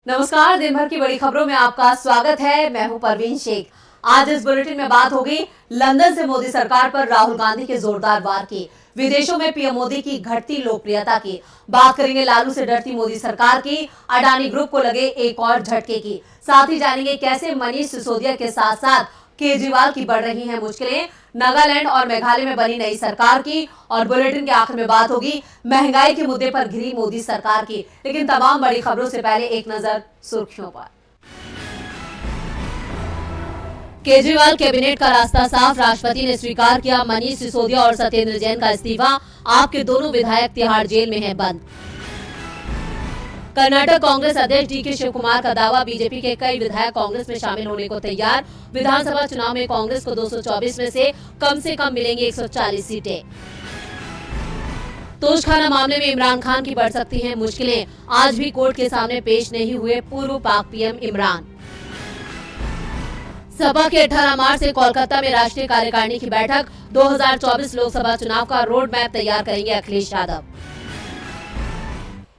नमस्कार, दिन भर की बड़ी खबरों में आपका स्वागत है। मैं हूं परवीन शेख। आज इस बुलेटिन में बात होगी लंदन से मोदी सरकार पर राहुल गांधी के जोरदार वार की, विदेशों में पीएम मोदी की घटती लोकप्रियता की, बात करेंगे लालू से डरती मोदी सरकार की, अडानी ग्रुप को लगे एक और झटके की, साथ ही जानेंगे कैसे मनीष सिसोदिया के साथ साथ केजरीवाल की बढ़ रही हैं मुश्किलें, नागालैंड और मेघालय में बनी नई सरकार की, और बुलेटिन के आखिर में बात होगी महंगाई के मुद्दे पर घिरी मोदी सरकार की। लेकिन तमाम बड़ी खबरों से पहले एक नजर सुर्खियों पर। केजरीवाल कैबिनेट का रास्ता साफ, राष्ट्रपति ने स्वीकार किया मनीष सिसोदिया और सत्येंद्र जैन का इस्तीफा, आपके दोनों विधायक तिहाड़ जेल में हैं बंद। कर्नाटक कांग्रेस अध्यक्ष डीके शिवकुमार का दावा, बीजेपी के कई विधायक कांग्रेस में शामिल होने को तैयार, विधानसभा चुनाव में कांग्रेस को 224 में से कम मिलेंगी 140 सीटें। तोशखाना मामले में इमरान खान की बढ़ सकती हैं मुश्किलें, आज भी कोर्ट के सामने पेश नहीं हुए पूर्व पाक पीएम इमरान। सपा के 18 मार्च से कोलकाता में राष्ट्रीय कार्यकारिणी की बैठक, 2024 लोकसभा चुनाव का रोड मैप तैयार करेंगे अखिलेश यादव।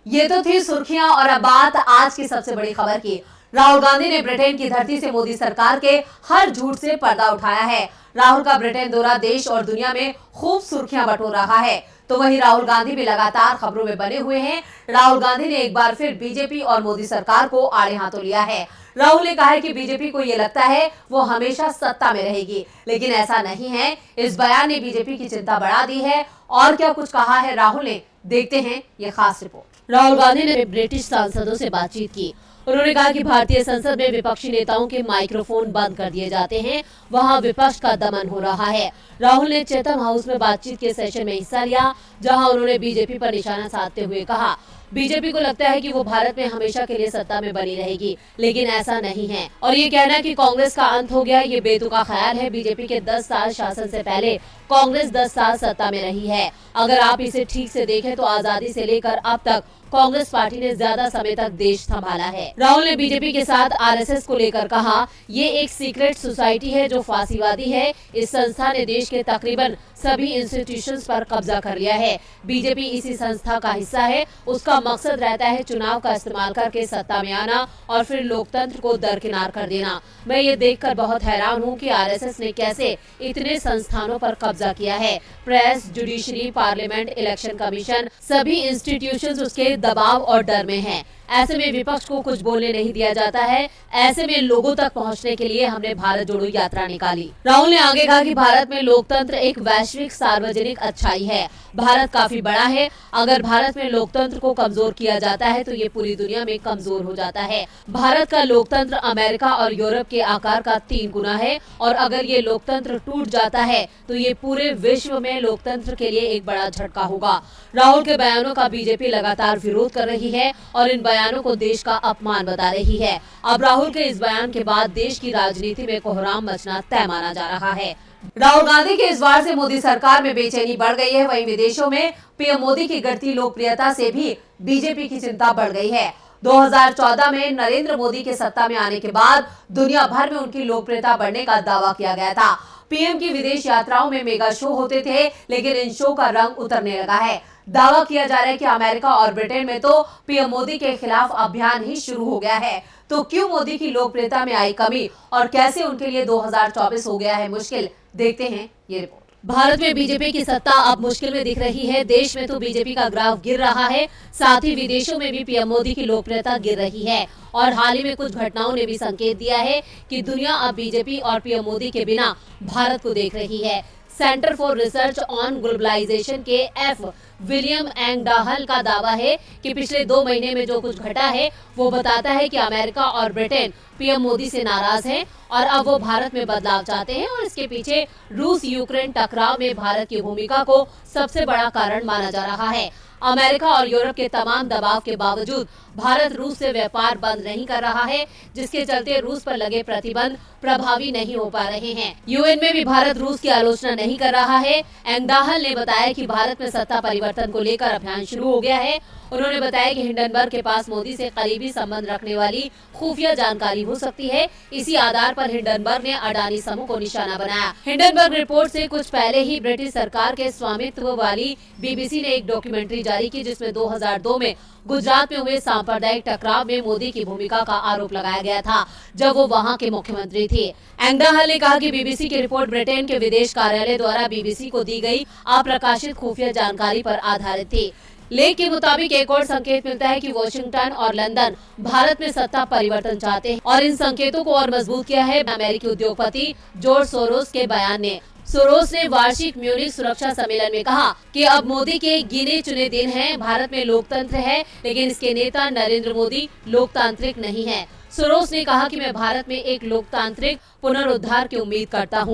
ये तो थी सुर्खियां, और अब बात आज की सबसे बड़ी खबर की। राहुल गांधी ने ब्रिटेन की धरती से मोदी सरकार के हर झूठ से पर्दा उठाया है। राहुल का ब्रिटेन दौरा देश और दुनिया में खूब सुर्खियां बटोर रहा है, तो वहीं राहुल गांधी भी लगातार खबरों में बने हुए हैं। राहुल गांधी ने एक बार फिर बीजेपी और मोदी सरकार को आड़े हाथों लिया है। राहुल ने कहा है कि बीजेपी को ये लगता है वो हमेशा सत्ता में रहेगी, लेकिन ऐसा नहीं है। इस बयान ने बीजेपी की चिंता बढ़ा दी है। और क्या कुछ कहा है राहुल ने, देखते हैं ये खास रिपोर्ट। राहुल गांधी ने ब्रिटिश सांसदों से बातचीत की। उन्होंने कहा कि भारतीय संसद में विपक्षी नेताओं के माइक्रोफोन बंद कर दिए जाते हैं, वहां विपक्ष का दमन हो रहा है। राहुल ने चैथम हाउस में बातचीत के सेशन में हिस्सा लिया, जहां उन्होंने बीजेपी पर निशाना साधते हुए कहा, बीजेपी को लगता है कि वो भारत में हमेशा के लिए सत्ता में बनी रहेगी, लेकिन ऐसा नहीं है। और ये कहना कि कांग्रेस का अंत हो गया, ये बेतुका ख्याल है। बीजेपी के 10 साल शासन से पहले कांग्रेस 10 साल सत्ता में रही है। अगर आप इसे ठीक से देखें तो आजादी से लेकर अब तक कांग्रेस पार्टी ने ज्यादा समय तक देश संभाला है। राहुल ने बीजेपी के साथ आरएसएस को लेकर कहा, ये एक सीक्रेट सोसाइटी है जो फांसीवादी है। इस संस्था ने देश के तकरीबन सभी इंस्टीट्यूशंस पर कब्जा कर लिया है। बीजेपी इसी संस्था का हिस्सा है। उसका मकसद रहता है चुनाव का इस्तेमाल करके सत्ता में आना और फिर लोकतंत्र को दरकिनार कर देना। मैं ये देखकर बहुत हैरान हूँ कि आरएसएस ने कैसे इतने संस्थानों पर कब्जा किया है। Press, judiciary, parliament, election commission, सभी इंस्टीट्यूशंस उसके दबाव और डर में हैं। ऐसे में विपक्ष को कुछ बोलने नहीं दिया जाता है। ऐसे में लोगों तक पहुंचने के लिए हमने भारत जोड़ो यात्रा निकाली। राहुल ने आगे कहा कि भारत में लोकतंत्र एक वैश्विक सार्वजनिक अच्छाई है। भारत काफी बड़ा है। अगर भारत में लोकतंत्र को कमजोर किया जाता है तो ये पूरी दुनिया में कमजोर हो जाता है। भारत का लोकतंत्र अमेरिका और यूरोप के आकार का 3 गुना है, और अगर ये लोकतंत्र टूट जाता है तो ये पूरे विश्व में लोकतंत्र के लिए एक बड़ा झटका होगा। राहुल के बयानों का बीजेपी लगातार विरोध कर रही है और इन बयानों को देश का अपमान बता रही है। अब राहुल के इस बयान के बाद देश की राजनीति में कोहराम मचना तय माना जा रहा है। राहुल गांधी के इस वार से मोदी सरकार में बेचैनी बढ़ गई है। वहीं विदेशों में पीएम मोदी की घटती लोकप्रियता से भी बीजेपी की चिंता बढ़ गई है। 2014 में नरेंद्र मोदी के सत्ता में आने के बाद दुनिया भर में उनकी लोकप्रियता बढ़ने का दावा किया गया था। पीएम की विदेश यात्राओं में मेगा शो होते थे, लेकिन इन शो का रंग उतरने लगा है। दावा किया जा रहा है कि अमेरिका और ब्रिटेन में तो पीएम मोदी के खिलाफ अभियान ही शुरू हो गया है। तो क्यों मोदी की लोकप्रियता में आई कमी और कैसे उनके लिए 2024 हो गया है मुश्किल, देखते हैं ये रिपोर्ट। भारत में बीजेपी की सत्ता अब मुश्किल में दिख रही है। देश में तो बीजेपी का ग्राफ गिर रहा है, साथ ही विदेशों में भी पीएम मोदी की लोकप्रियता गिर रही है। और हाल ही में कुछ घटनाओं ने भी संकेत दिया है कि दुनिया अब बीजेपी और पीएम मोदी के बिना भारत को देख रही है। Centre for research on globalization के एफ विलियम एंगडाहल का दावा है कि पिछले 2 महीने में जो कुछ घटा है वो बताता है कि अमेरिका और ब्रिटेन पीएम मोदी से नाराज हैं और अब वो भारत में बदलाव चाहते हैं, और इसके पीछे रूस यूक्रेन टकराव में भारत की भूमिका को सबसे बड़ा कारण माना जा रहा है। अमेरिका और यूरोप के तमाम दबाव के बावजूद भारत रूस से व्यापार बंद नहीं कर रहा है, जिसके चलते रूस पर लगे प्रतिबंध प्रभावी नहीं हो पा रहे हैं। यूएन में भी भारत रूस की आलोचना नहीं कर रहा है। एंगडाहल ने बताया कि भारत में सत्ता परिवर्तन को लेकर अभियान शुरू हो गया है। उन्होंने बताया कि हिंडनबर्ग के पास मोदी से करीबी संबंध रखने वाली खुफिया जानकारी हो सकती है। इसी आधार पर हिंडनबर्ग ने अडानी समूह को निशाना बनाया। हिंडनबर्ग रिपोर्ट से कुछ पहले ही ब्रिटिश सरकार के स्वामित्व वाली बीबीसी ने एक डॉक्यूमेंट्री जारी की, जिसमें 2002 में गुजरात में हुए सांप सांप्रदायिक टकराव में मोदी की भूमिका का आरोप लगाया गया था जब वो वहां के मुख्यमंत्री थे। एंगडाहल ने कहा कि बीबीसी की रिपोर्ट ब्रिटेन के विदेश कार्यालय द्वारा बीबीसी को दी गई अप्रकाशित खुफिया जानकारी पर आधारित थी। लेख के मुताबिक एक और संकेत मिलता है कि वॉशिंगटन और लंदन भारत में सत्ता परिवर्तन चाहते हैं और इन संकेतों को और मजबूत किया है अमेरिकी उद्योगपति जॉर्ज सोरोस के बयान ने। सोरोस ने वार्षिक म्यूनिख सुरक्षा सम्मेलन में कहा कि अब मोदी के गिने चुने दिन हैं। भारत में लोकतंत्र है, लेकिन इसके नेता नरेंद्र मोदी लोकतांत्रिक नहीं है। सोरोस ने कहा कि मैं भारत में एक लोकतांत्रिक पुनरुद्धार की उम्मीद करता हूं।